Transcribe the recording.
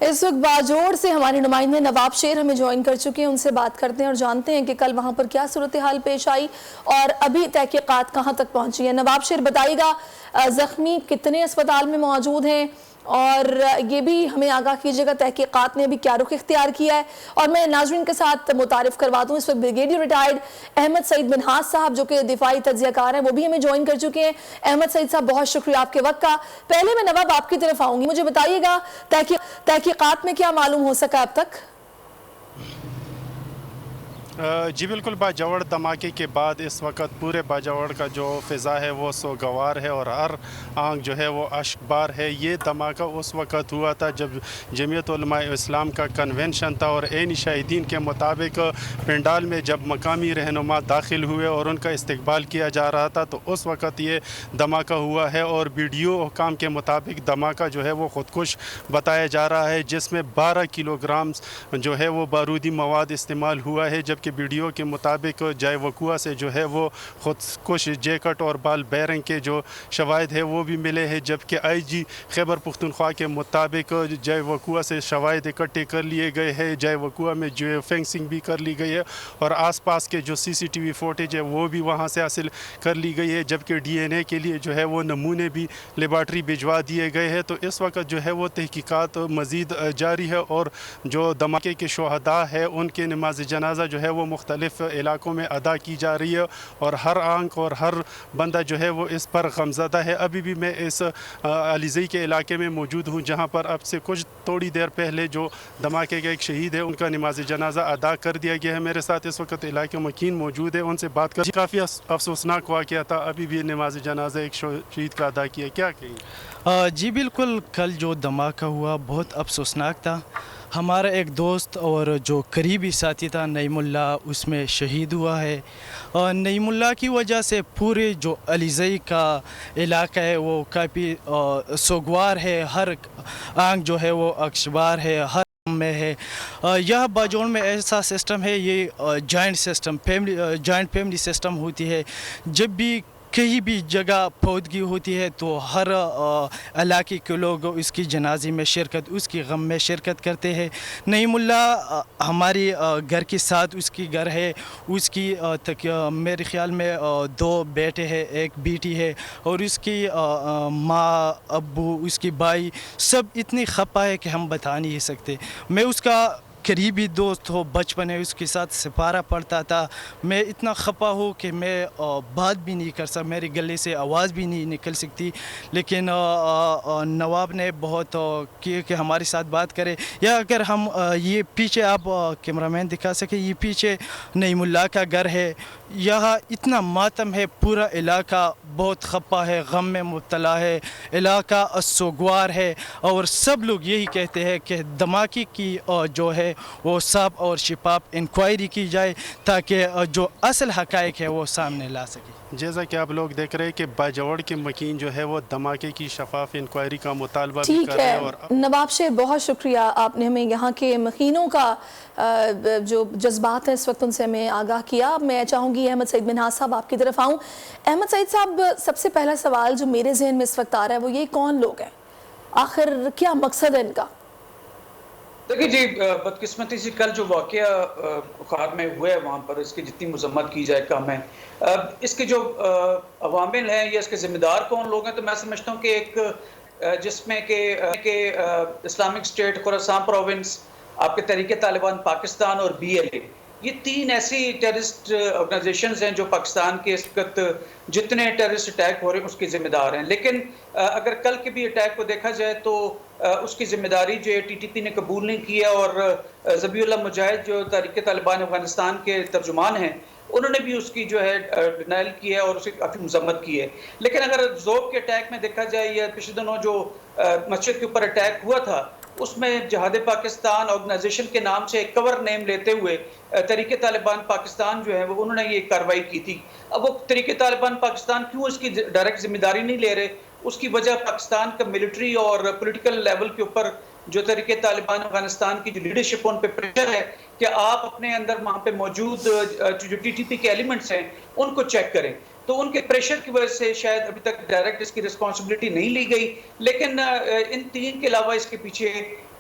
اس وقت باجوڑ سے ہمارے نمائندے نواب شیر ہمیں جوائن کر چکے ہیں، ان سے بات کرتے ہیں اور جانتے ہیں کہ کل وہاں پر کیا صورتحال پیش آئی اور ابھی تحقیقات کہاں تک پہنچی ہیں۔ نواب شیر بتائیے گا زخمی کتنے اسپتال میں موجود ہیں اور یہ بھی ہمیں آگاہ کیجیے گا تحقیقات نے ابھی کیا رخ اختیار کیا ہے۔ اور میں ناظرین کے ساتھ متعارف کروا دوں، اس وقت بریگیڈیئر ریٹائرڈ احمد سعید منہاس صاحب جو کہ دفاعی تجزیہ کار ہیں وہ بھی ہمیں جوائن کر چکے ہیں۔ احمد سعید صاحب بہت شکریہ آپ کے وقت کا۔ پہلے میں نواب آپ کی طرف آؤں گی، مجھے بتائیے گا تحقیقات میں کیا معلوم ہو سکا اب تک؟ جی بالکل، باجوڑ دھماکے کے بعد اس وقت پورے باجوڑ کا جو فضا ہے وہ سوگوار ہے اور ہر آنکھ جو ہے وہ اشکبار ہے۔ یہ دھماکہ اس وقت ہوا تھا جب جمعیت علماء اسلام کا کنونشن تھا اور عین شاہدین کے مطابق پنڈال میں جب مقامی رہنما داخل ہوئے اور ان کا استقبال کیا جا رہا تھا تو اس وقت یہ دھماکہ ہوا ہے اور ویڈیو حکام کے مطابق دھماکہ جو ہے وہ خودکش بتایا جا رہا ہے، جس میں 12 کلو گرام جو ہے وہ بارودی مواد استعمال ہوا ہے، جبکہ ویڈیو کے مطابق جائے وقوع سے جو ہے وہ خودکش جیکٹ اور بال بیرنگ کے جو شواہد ہے وہ بھی ملے ہیں، جبکہ آئی جی خیبر پختونخوا کے مطابق جائے وقوع سے شواہد اکٹھے کر لیے گئے ہیں، جائے وقوع میں جو فینسنگ بھی کر لی گئی ہے اور آس پاس کے جو سی سی ٹی وی فوٹیج ہے وہ بھی وہاں سے حاصل کر لی گئی ہے، جبکہ ڈی این اے کے لیے جو ہے وہ نمونے بھی لیبارٹری بھجوا دیے گئے ہیں۔ تو اس وقت جو ہے وہ تحقیقات مزید جاری ہے اور جو دھماکے کے شہداء ہے ان کے نماز جنازہ جو ہے وہ مختلف علاقوں میں ادا کی جا رہی ہے اور ہر آنکھ اور ہر بندہ جو ہے وہ اس پر غمزدہ ہے۔ ابھی بھی میں اس علیزئی کے علاقے میں موجود ہوں جہاں پر اب سے کچھ تھوڑی دیر پہلے جو دھماکے کے ایک شہید ہے ان کا نماز جنازہ ادا کر دیا گیا ہے۔ میرے ساتھ اس وقت علاقے مکین موجود ہے، ان سے بات کر کافی افسوسناک واقعہ تھا، ابھی بھی نماز جنازہ ایک شہید کا ادا کیا، کیا کہیں؟ جی بالکل، کل جو دھماکہ ہوا بہت افسوسناک تھا۔ ہمارا ایک دوست اور جو قریبی ساتھی تھا نعیم اللہ اس میں شہید ہوا ہے۔ نعیم اللہ کی وجہ سے پورے جو علیزئی کا علاقہ ہے وہ کافی سوگوار ہے، ہر آنکھ جو ہے وہ اکشبار ہے، ہر میں ہے۔ یہ باجوڑ میں ایسا سسٹم ہے، یہ جوائنٹ فیملی سسٹم ہوتی ہے۔ جب بھی کہیں بھی جگہ فوتگی ہوتی ہے تو ہر علاقے کے لوگ اس کی جنازے میں شرکت، اس کی غم میں شرکت کرتے ہیں۔ نعیم اللہ ہماری گھر کے ساتھ اس کی گھر ہے، اس کی میرے خیال میں 2 بیٹے ہیں، 1 بیٹی ہے اور اس کی ماں، ابو، اس کی بھائی سب اتنی خفا ہے کہ ہم بتا نہیں سکتے۔ میں اس کا قریبی دوست ہو، بچپن ہے اس کے ساتھ سپارہ پڑھتا تھا، میں اتنا خفا ہوں کہ میں بات بھی نہیں کر سکتا، میرے گلے سے آواز بھی نہیں نکل سکتی، لیکن نواب نے بہت کیا کہ ہمارے ساتھ بات کرے۔ یا اگر ہم یہ پیچھے آپ کیمرہ مین دکھا سکیں، یہ پیچھے نعیم اللہ کا گھر ہے، یہاں اتنا ماتم ہے، پورا علاقہ بہت خفا ہے، غم میں مبتلا ہے، علاقہ سوگوار ہے اور سب لوگ یہی کہتے ہیں کہ دھماکے کی جو ہے وہ صاف اور شفاف انکوائری کی جائے تاکہ جو اصل حقائق ہے وہ سامنے لا سکے۔ جیسا کہ آپ لوگ دیکھ رہے ہیں کہ باجوڑ کے مکین جو ہے وہ دھماکے کی شفاف انکوائری کا مطالبہ بھی کر رہے ہیں۔ اور نواب شیر بہت شکریہ، آپ نے ہمیں یہاں کے مکینوں کا جو جذبات ہیں اس وقت ان سے ہمیں آگاہ کیا۔ میں چاہوں گی احمد سعید منہاس صاحب آپ کی طرف آؤں۔ احمد سعید صاحب، سب سے پہلا سوال جو میرے ذہن میں اس وقت آ رہا ہے وہ یہ، کون لوگ ہیں؟ آخر کیا مقصد ہے ان کا؟ دیکھیں جی، بدقسمتی سے کل جو واقعہ خار میں ہوا ہے وہاں پر اس کی جتنی مذمت کی جائے کم ہے۔ اس کے جو عوامل ہیں یا اس کے ذمہ دار کون لوگ ہیں، تو میں سمجھتا ہوں کہ ایک جس میں کہ اسلامک اسٹیٹ خراسان پروونس، آپ کے تحریک طالبان پاکستان اور بی ایل اے، یہ 3 ایسی ٹیررسٹ آرگنائزیشنز ہیں جو پاکستان کے اس وقت جتنے ٹیررسٹ اٹیک ہو رہے ہیں اس کے ذمہ دار ہیں۔ لیکن اگر کل کے بھی اٹیک کو دیکھا جائے تو اس کی ذمہ داری جو ہے ٹی ٹی پی نے قبول نہیں کیا اور ذبیح اللہ مجاہد جو تحریک طالبان افغانستان کے ترجمان ہیں انہوں نے بھی اس کی جو ہے ڈینائل کی ہے اور اس کی کافی مذمت کی ہے۔ لیکن اگر ذوب کے اٹیک میں دیکھا جائے یا پچھلے دنوں جو مسجد کے اوپر اٹیک ہوا تھا اس میں جہاد پاکستان آرگنائزیشن کے نام سے ایک کور نیم لیتے ہوئے تحریک طالبان پاکستان جو ہے وہ انہوں نے یہ کارروائی کی تھی۔ اب وہ تحریک طالبان پاکستان کیوں اس کی ڈائریکٹ ذمہ داری نہیں لے رہے؟ اس کی وجہ پاکستان کا ملٹری اور پولیٹیکل لیول کے اوپر جو تحریک طالبان افغانستان کی جو لیڈرشپ ان پہ پریشر ہے کہ آپ اپنے اندر وہاں پہ موجود جو ٹی ٹی پی کے ایلیمنٹس ہیں ان کو چیک کریں، تو ان کے پریشر کی وجہ سے شاید ابھی تک ڈائریکٹ اس کی رسپانسبلٹی نہیں لی گئی۔ لیکن ان 3 کے علاوہ اس کے پیچھے